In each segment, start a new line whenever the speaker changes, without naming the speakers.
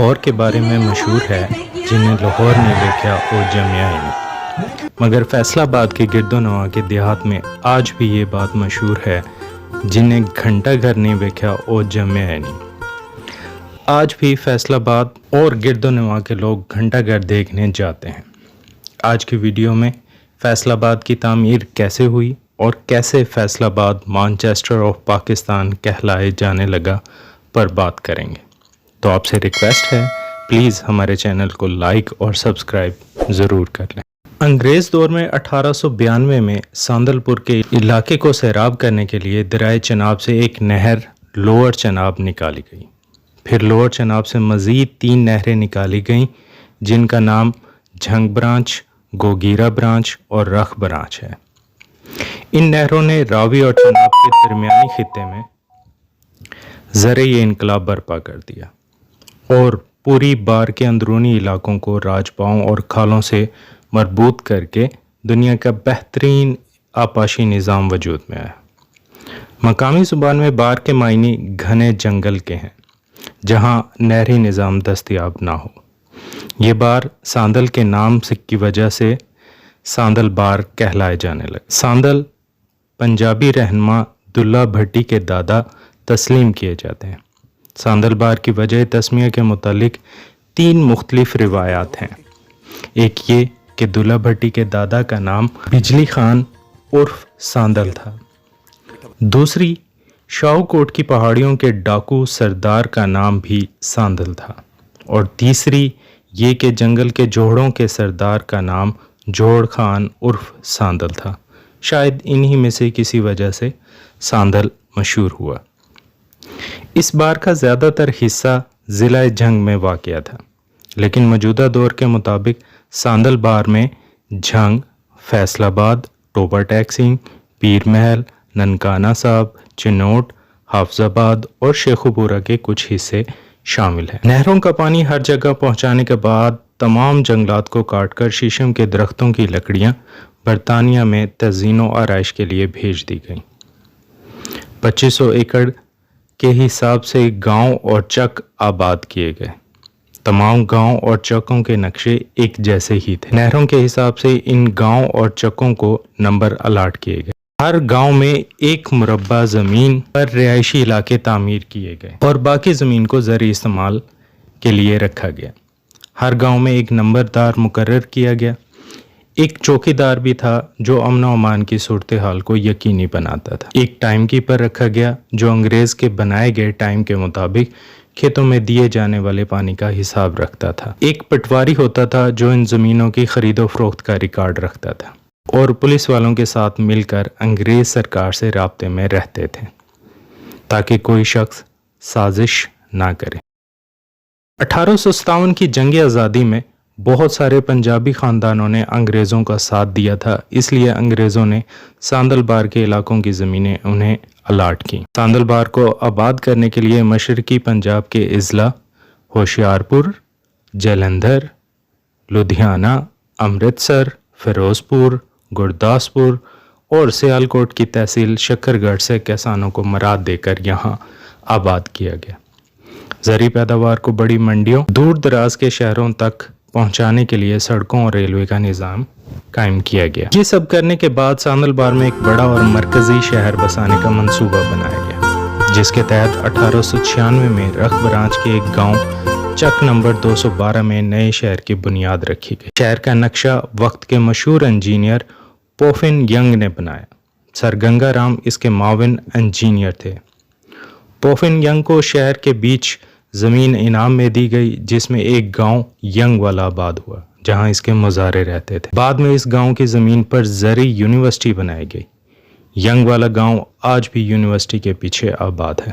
لاہور کے بارے میں مشہور ہے جنہیں لاہور نہیں دیکھا وہ جمیا ہی نہیں، مگر فیصل آباد کے گرد و نواح کے دیہات میں آج بھی یہ بات مشہور ہے جنہیں گھنٹہ گھر نہیں دیکھا وہ جمیا ہی نہیں۔ آج بھی فیصل آباد اور گرد و نواح کے لوگ گھنٹہ گھر دیکھنے جاتے ہیں۔ آج کی ویڈیو میں فیصل آباد کی تعمیر کیسے ہوئی اور کیسے فیصل آباد مانچسٹر آف پاکستان کہلائے جانے لگا پر بات کریں گے۔ تو آپ سے ریکویسٹ ہے پلیز ہمارے چینل کو لائک اور سبسکرائب ضرور کر لیں۔ انگریز دور میں 1892 میں ساندل پور کے علاقے کو سیراب کرنے کے لیے دریائے چناب سے ایک نہر لوور چناب نکالی گئی۔ پھر لوور چناب سے مزید 3 نہریں نکالی گئیں جن کا نام جھنگ برانچ، گوگیرا برانچ اور رخ برانچ ہے۔ ان نہروں نے راوی اور چناب کے درمیانی خطے میں زرعی انقلاب برپا کر دیا اور پوری بار کے اندرونی علاقوں کو راجپاؤں اور کھالوں سے مربوط کر کے دنیا کا بہترین آبپاشی نظام وجود میں آیا۔ مقامی زبان میں بار کے معنی گھنے جنگل کے ہیں جہاں نہری نظام دستیاب نہ ہو۔ یہ بار ساندل کے نام کی وجہ سے ساندل بار کہلائے جانے لگے۔ ساندل پنجابی رہنما دلہ بھٹی کے دادا تسلیم کیے جاتے ہیں۔ ساندل بار کی وجہ تسمیہ کے متعلق 3 مختلف روایات ہیں۔ ایک یہ کہ دلہ بھٹی کے دادا کا نام بجلی خان عرف ساندل تھا۔ دوسری، شاہو کوٹ کی پہاڑیوں کے ڈاکو سردار کا نام بھی ساندل تھا۔ اور تیسری یہ کہ جنگل کے جوڑوں کے سردار کا نام جوڑ خان عرف ساندل تھا۔ شاید انہی میں سے کسی وجہ سے ساندل مشہور ہوا۔ اس بار کا زیادہ تر حصہ ضلع جھنگ میں واقع تھا، لیکن موجودہ دور کے مطابق ساندل بار میں جھنگ، فیصل آباد، ٹوبہ ٹیک سنگھ، پیر محل، ننکانہ صاحب، چنوٹ، حافظ آباد اور شیخوپورہ کے کچھ حصے شامل ہیں۔ نہروں کا پانی ہر جگہ پہنچانے کے بعد تمام جنگلات کو کاٹ کر شیشم کے درختوں کی لکڑیاں برطانیہ میں تزئین و آرائش کے لیے بھیج دی گئیں۔ 2500 ایکڑ کے حساب سے گاؤں اور چک آباد کیے گئے۔ تمام گاؤں اور چکوں کے نقشے ایک جیسے ہی تھے۔ نہروں کے حساب سے ان گاؤں اور چکوں کو نمبر الاٹ کیے گئے۔ ہر گاؤں میں 1 مربع زمین پر رہائشی علاقے تعمیر کیے گئے اور باقی زمین کو زرعی استعمال کے لیے رکھا گیا۔ ہر گاؤں میں ایک نمبردار مقرر کیا گیا۔ ایک چوکیدار بھی تھا جو امن و امان کی صورتحال کو یقینی بناتا تھا۔ ایک ٹائم کیپر رکھا گیا جو انگریز کے بنائے گئے ٹائم کے مطابق کھیتوں میں دیے جانے والے پانی کا حساب رکھتا تھا۔ ایک پٹواری ہوتا تھا جو ان زمینوں کی خرید و فروخت کا ریکارڈ رکھتا تھا اور پولیس والوں کے ساتھ مل کر انگریز سرکار سے رابطے میں رہتے تھے تاکہ کوئی شخص سازش نہ کرے۔ 1857 کی جنگ آزادی میں بہت سارے پنجابی خاندانوں نے انگریزوں کا ساتھ دیا تھا، اس لیے انگریزوں نے ساندل بار کے علاقوں کی زمینیں انہیں الاٹ کی۔ ساندل بار کو آباد کرنے کے لیے مشرقی پنجاب کے اضلاع ہوشیارپور، جلندھر، لدھیانہ، امرتسر، فیروز پور، گرداسپور اور سیالکوٹ کی تحصیل شکر گڑھ سے کسانوں کو مراد دے کر یہاں آباد کیا گیا۔ زرعی پیداوار کو بڑی منڈیوں، دور دراز کے شہروں تک پہنچانے کے لیے سڑکوں اور ریلوے کا نظام قائم کیا گیا۔ یہ سب کرنے کے بعد ساندل بار میں ایک بڑا اور مرکزی شہر بسانے کا منصوبہ بنایا گیا، جس کے تحت 1896 میں رخ برانچ کے ایک گاؤں چک نمبر 212 میں نئے شہر کی بنیاد رکھی گئی۔ شہر کا نقشہ وقت کے مشہور انجینئر پوفن ینگ نے بنایا۔ سر گنگا رام اس کے معاون انجینئر تھے۔ پوفن ینگ کو شہر کے بیچ زمین انعام میں دی گئی جس میں ایک گاؤں ینگ والا آباد ہوا جہاں اس کے مزارع رہتے تھے۔ بعد میں اس گاؤں کی زمین پر زرعی یونیورسٹی بنائی گئی۔ ینگ والا گاؤں آج بھی یونیورسٹی کے پیچھے آباد ہے۔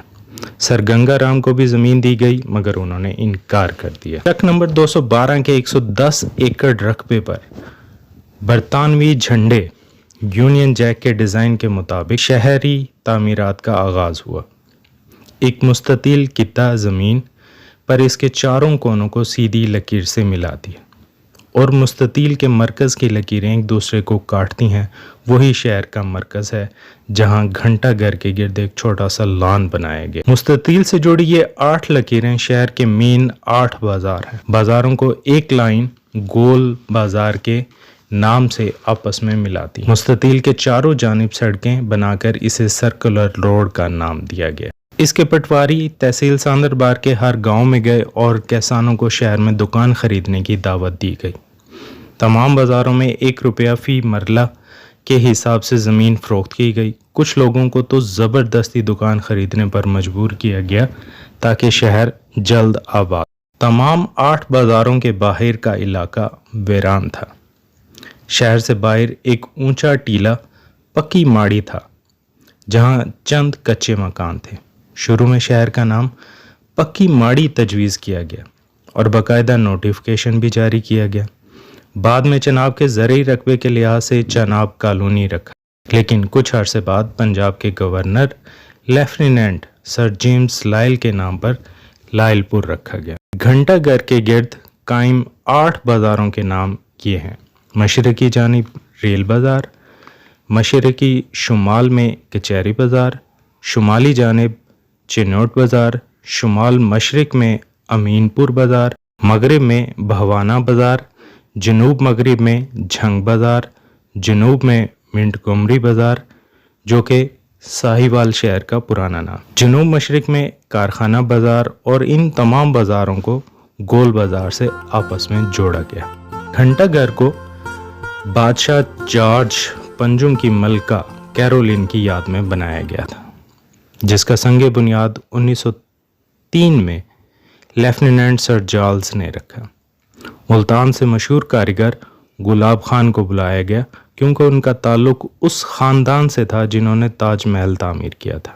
سر گنگا رام کو بھی زمین دی گئی مگر انہوں نے انکار کر دیا۔ چک نمبر 212 کے 110 ایکڑ رقبے پر برطانوی جھنڈے یونین جیک کے ڈیزائن کے مطابق شہری تعمیرات کا آغاز ہوا۔ ایک مستطیل قطعہ زمین پر اس کے چاروں کونوں کو سیدھی لکیر سے ملا دیا اور مستطیل کے مرکز کی لکیریں ایک دوسرے کو کاٹتی ہیں، وہی شہر کا مرکز ہے جہاں گھنٹہ گھر کے گرد ایک چھوٹا سا لان بنایا گیا۔ مستطیل سے جڑی یہ 8 لکیریں شہر کے مین 8 بازار ہیں۔ بازاروں کو ایک لائن گول بازار کے نام سے آپس میں ملاتی۔ مستطیل کے چاروں جانب سڑکیں بنا کر اسے سرکولر روڈ کا نام دیا گیا۔ اس کے پٹواری تحصیل ساندربار کے ہر گاؤں میں گئے اور کسانوں کو شہر میں دکان خریدنے کی دعوت دی گئی۔ تمام بازاروں میں 1 روپیہ فی مرلہ کے حساب سے زمین فروخت کی گئی۔ کچھ لوگوں کو تو زبردستی دکان خریدنے پر مجبور کیا گیا تاکہ شہر جلد آباد۔ تمام 8 بازاروں کے باہر کا علاقہ ویران تھا۔ شہر سے باہر ایک اونچا ٹیلہ پکی ماڑی تھا جہاں چند کچے مکان تھے۔ شروع میں شہر کا نام پکی ماڑی تجویز کیا گیا اور باقاعدہ نوٹیفیکیشن بھی جاری کیا گیا۔ بعد میں چناب کے زرعی رقبے کے لحاظ سے چناب کالونی رکھا، لیکن کچھ عرصے بعد پنجاب کے گورنر لیفٹیننٹ سر جیمز لائل کے نام پر لائل پور رکھا گیا۔ گھنٹہ گھر کے گرد قائم 8 بازاروں کے نام یہ ہیں: مشرقی جانب ریل بازار، مشرقی شمال میں کچہری بازار، شمالی جانب چنوٹ بازار، شمال مشرق میں امین پور بازار، مغرب میں بھوانہ بازار، جنوب مغرب میں جھنگ بازار، جنوب میں منٹگومری بازار جو کہ ساہیوال شہر کا پرانا نام، جنوب مشرق میں کارخانہ بازار، اور ان تمام بازاروں کو گول بازار سے آپس میں جوڑا گیا۔ گھنٹہ گھر کو بادشاہ جارج پنجم کی ملکہ کیرولین کی یاد میں بنایا گیا تھا، جس کا سنگ بنیاد 1903 میں لیفٹیننٹ سر چارلز نے رکھا۔ ملتان سے مشہور کاریگر گلاب خان کو بلایا گیا کیونکہ ان کا تعلق اس خاندان سے تھا جنہوں نے تاج محل تعمیر کیا تھا۔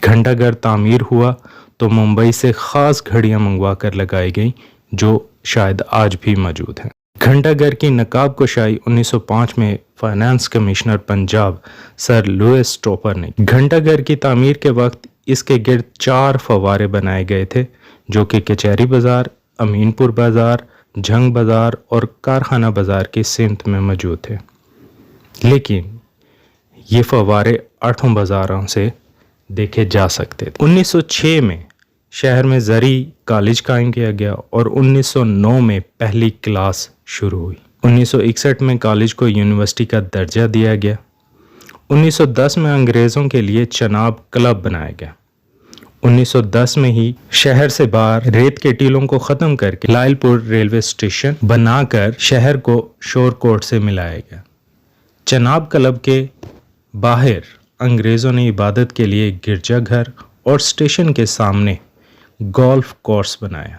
گھنٹہ گھر تعمیر ہوا تو ممبئی سے خاص گھڑیاں منگوا کر لگائی گئیں جو شاید آج بھی موجود ہیں۔ گھنٹہ گھر کی نقاب کشائی 1905 میں فائنانس کمشنر پنجاب سر لوئس ٹوپر نے۔ گھنٹہ گھر کی تعمیر کے وقت اس کے گرد 4 فوارے بنائے گئے تھے جو کہ کچہری بازار، امین پور بازار، جھنگ بازار اور کارخانہ بازار کی سمت میں موجود تھے، لیکن یہ فوارے 8 بازاروں سے دیکھے جا سکتے تھے۔ 1906 میں شہر میں زرعی کالج قائم کیا گیا اور 1909 میں پہلی کلاس شروع ہوئی۔ 1961 میں کالج کو یونیورسٹی کا درجہ دیا گیا۔ 1910 میں انگریزوں کے لیے چناب کلب بنایا گیا۔ 1910 میں ہی شہر سے باہر ریت کے ٹیلوں کو ختم کر کے لائل پور ریلوے اسٹیشن بنا کر شہر کو شور کوٹ سے ملایا گیا۔ چناب کلب کے باہر انگریزوں نے عبادت کے لیے گرجا گھر اور اسٹیشن کے سامنے گولف کورس بنایا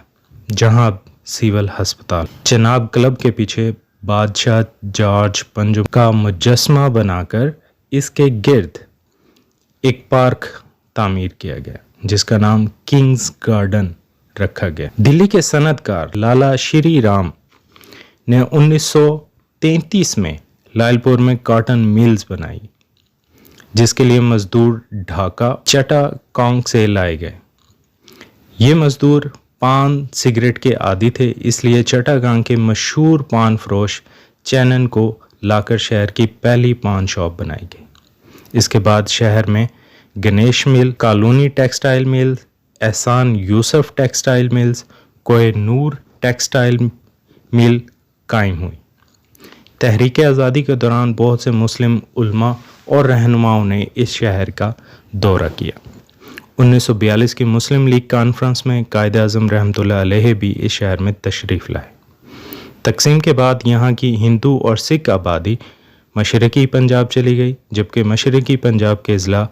جہاں سیول ہسپتال۔ چناب کلب کے پیچھے بادشاہ جارج پنجم کا مجسمہ بنا کر اس کے گرد ایک پارک تعمیر کیا گیا جس کا نام کنگز گارڈن رکھا گیا۔ دلی کے صنعت کار لالا شری رام نے 1933 میں لائل پور میں کاٹن میلز بنائی جس کے لیے مزدور ڈھاکہ چٹا کانگ سے لائے گئے۔ یہ مزدور پان سگریٹ کے عادی تھے، اس لیے چٹا کانگ کے مشہور پان فروش چینن کو لا کر شہر کی پہلی پان شاپ بنائی گئی۔ اس کے بعد شہر میں گنیش مل، کالونی ٹیکسٹائل مل، احسان یوسف textile mills, Koh Noor textile mill قائم ہوئی۔ تحریک آزادی کے دوران بہت سے مسلم علماء اور رہنماؤں نے اس شہر کا دورہ کیا۔ 1942 کی مسلم لیگ کانفرنس میں قائد اعظم رحمۃ اللہ علیہ بھی اس شہر میں تشریف لائے۔ تقسیم کے بعد یہاں کی ہندو اور سکھ آبادی مشرقی پنجاب چلی گئی، جبکہ مشرقی پنجاب کے اضلاع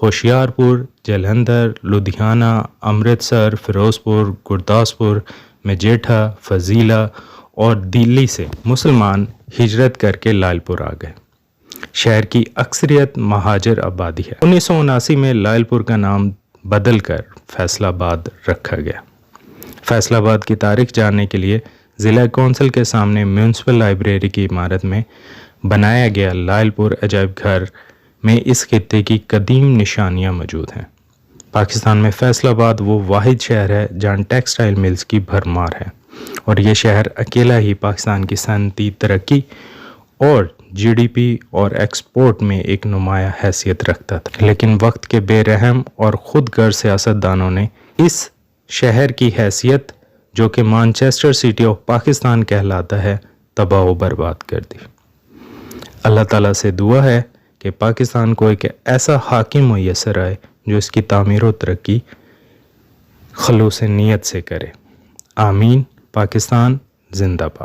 ہوشیار پور، جلندھر، لدھیانہ، امرتسر، فیروز پور، گرداسپور، مجیٹھا، فضیلہ اور دلی سے مسلمان ہجرت کر کے لائل پور آ گئے۔ شہر کی اکثریت مہاجر آبادی ہے۔ 1979 میں لائل پور کا نام بدل کر فیصل آباد رکھا گیا۔ فیصل آباد کی تاریخ جاننے کے لیے ضلع کونسل کے سامنے میونسپل لائبریری کی عمارت میں بنایا گیا لائل پور عجائب گھر میں اس خطے کی قدیم نشانیاں موجود ہیں۔ پاکستان میں فیصل آباد وہ واحد شہر ہے جہاں ٹیکسٹائل ملز کی بھرمار ہے۔ اور یہ شہر اکیلا ہی پاکستان کی صنعتی ترقی اور جی ڈی پی اور ایکسپورٹ میں ایک نمایاں حیثیت رکھتا تھا، لیکن وقت کے بے رحم اور خود غرض سیاستدانوں نے اس شہر کی حیثیت جو کہ مانچسٹر سٹی آف پاکستان کہلاتا ہے تباہ و برباد کر دی۔ اللہ تعالیٰ سے دعا ہے کہ پاکستان کو ایک ایسا حاکم میسر آئے جو اس کی تعمیر و ترقی خلوص نیت سے کرے۔ آمین۔ پاکستان زندہ باد۔